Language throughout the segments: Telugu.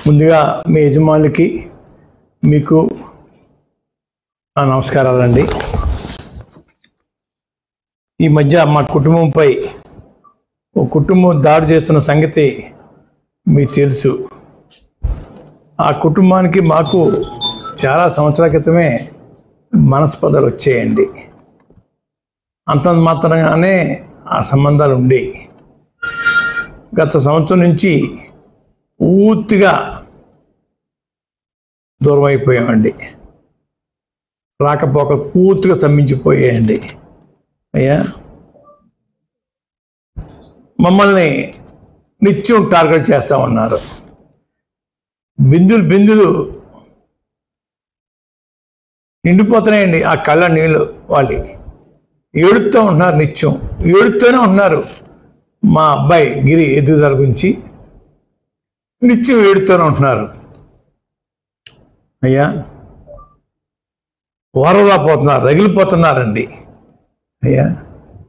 ముందుగా మీ యజమానులకి మీకు నా నమస్కారాలండి. ఈ మధ్య మా కుటుంబంపై ఒక కుటుంబం దాడి చేస్తున్న సంగతి మీకు తెలుసు. ఆ కుటుంబానికి మాకు చాలా సంవత్సరాల క్రితమే మనస్పర్ధలు వచ్చాయండి. అంతంత మాత్రంగానే ఆ సంబంధాలు ఉండేవి. గత సంవత్సరం నుంచి పూర్తిగా దూరం అయిపోయామండి. రాకపోకలు పూర్తిగా స్తంభించిపోయాయండి. అయ్యా, మమ్మల్ని నిత్యం టార్గెట్ చేస్తూ ఉన్నారు. బిందులు నిండిపోతున్నాయండి ఆ కళ్ళ నీళ్ళు. వాళ్ళు ఏడుస్తూ ఉంటున్నారు, నిత్యం ఏడుస్తూనే ఉంటున్నారు. మా అబ్బాయి గిరి ఎదుగుదల గురించి నిత్యం ఏడుతూనే ఉంటున్నారు. అయ్యా, వరవలా పోతున్నారు, రగిలిపోతున్నారండి. అయ్యా,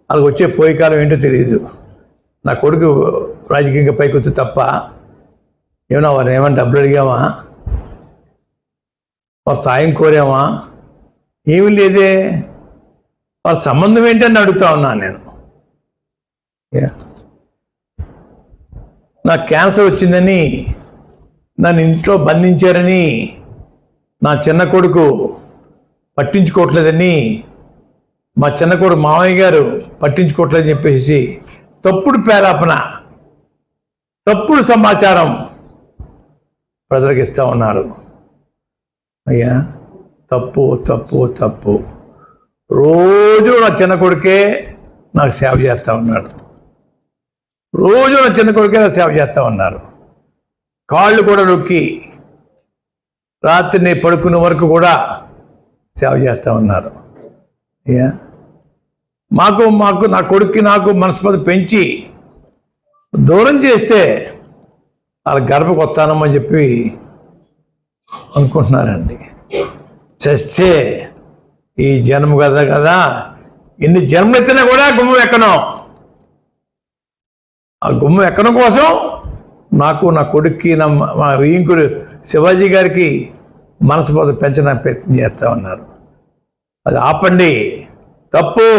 వాళ్ళకి వచ్చే పోయే కాలం ఏంటో తెలియదు. నా కొడుకు రాజకీయంగా పైకి వచ్చి తప్ప ఏమన్నా వారిని ఏమైనా డబ్బులు అడిగామా, వారు సాయం కోరామా? ఏమీ లేదే. వాళ్ళ సంబంధం ఏంటని అడుగుతా ఉన్నాను నేను. నాకు క్యాన్సర్ వచ్చిందని నన్ను ఇంట్లో బంధించారని, నా చిన్న కొడుకు పట్టించుకోవట్లేదని, మా చిన్న కొడుకు మామయ్య గారు పట్టించుకోవట్లేదని చెప్పేసి తప్పుడు పేలాపన, తప్పుడు సమాచారం ప్రజలకు ఇస్తూ ఉన్నారు. అయ్యా, తప్పు తప్పు తప్పు. రోజు నా చిన్న కొడుకే నాకు సేవ చేస్తూ ఉన్నాడు. రోజు నా చిన్న కొడుకే నాకు సేవ చేస్తూ ఉన్నారు. కాళ్ళు కూడా నొక్కి రాత్రిని పడుకునే వరకు కూడా సేవ చేస్తూ ఉన్నారు. అయ్యా, మాకు నా కొడుక్కి నాకు మనస్పర్ధ పెంచి దూరం చేస్తే వాళ్ళ గర్భకు వస్తానమ్మని చెప్పి అనుకుంటున్నారండి. చస్తే ఈ జన్మ కదా ఎన్ని జన్మలు ఎత్తినా కూడా గుమ్మం ఎక్కను. ఆ గుమ్మం ఎక్కడం కోసం నాకు, నా కొడుక్కి, మా వియ్యంకుడు శివాజీ గారికి మనస్పర్ధ పెంచడానికి ప్రయత్నం చేస్తూ ఉన్నారు. అది ఆపండి, తప్పు.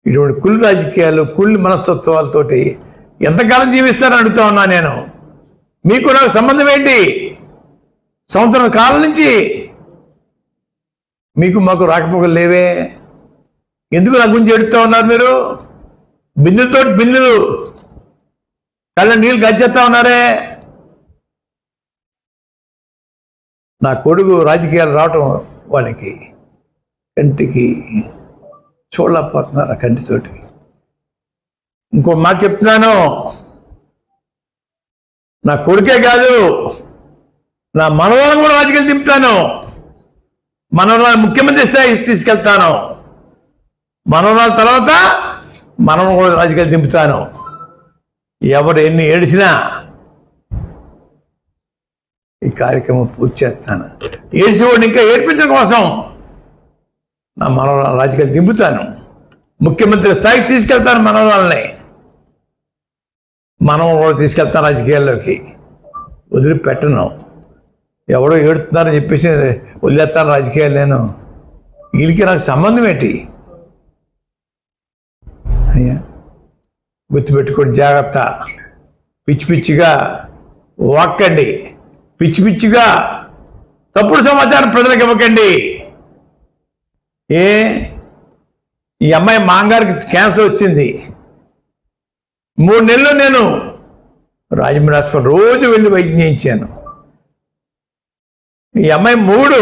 ఇటువంటి కుళ్ళు రాజకీయాలు, కుళ్ళు మనస్తత్వాలతోటి ఎంతకాలం జీవిస్తారని అడుగుతా ఉన్నా నేను. మీకు నాకు సంబంధం ఏంటి? సంవత్సరం కాలం నుంచి మీకు మాకు రాకపోకలు లేవే. ఎందుకు నా గురించి ఎడుతూ ఉన్నారు మీరు? బిందులు కళ్ళ నీళ్ళు గచ్చేస్తా ఉన్నారే. నా కొడుకు రాజకీయాలు రావటం వాళ్ళకి కంటికి చూడలేకపోతున్నారు, ఆ కంటితోటి. ఇంకో మాట చెప్తున్నాను, నా కొడుకే కాదు, నా మనవరాలను కూడా రాజకీయాలు దింపుతాను. మనవరాలు ముఖ్యమంత్రి స్థాయి తీసుకెళ్తాను. మనవరాల తర్వాత మనవను కూడా రాజకీయాలు దింపుతాను. ఎవరు ఎన్ని ఏడిసినా ఈ కార్యక్రమం పూర్తి చేస్తాను. ఏడిసేవాడిని ఇంకా ఏడ్పించడం కోసం నా మనవరాలు రాజకీయాలు దింపుతాను. ముఖ్యమంత్రి స్థాయికి తీసుకెళ్తాను. మనవరాలని కూడా తీసుకెళ్తాను రాజకీయాల్లోకి. వదిలిపెట్టను. ఎవడో ఏడుతున్నారని చెప్పేసి వదిలేస్తాను రాజకీయాలు నేను. వీళ్ళకి నాకు సంబంధం ఏంటి? అయ్యా, గుర్తుపెట్టుకోండి, జాగ్రత్త. పిచ్చిగా వాక్కండి, పిచ్చిగా తప్పుడు సమాచారం ప్రజలకు ఇవ్వకండి. ఈ అమ్మాయి మాంగారికి క్యాన్సర్ వచ్చింది. 3 నెలలు నేను రాజమండ్రి హాస్పిటల్ రోజు వెళ్ళి వైద్యం చేయించాను. ఈ అమ్మాయి 3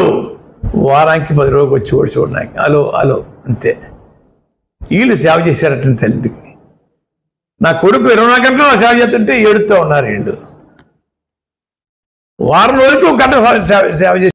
వారానికి 10 రోజులు వచ్చి చూడడానికి హలో అంతే. వీళ్ళు సేవ చేశారట తల్లికి. నా కొడుకు 24 గంటలు సేవ చేస్తుంటే ఏడుస్తూ ఉన్నారు వీళ్ళు. వారం రోజులకు 1 గంట సేవ చేసి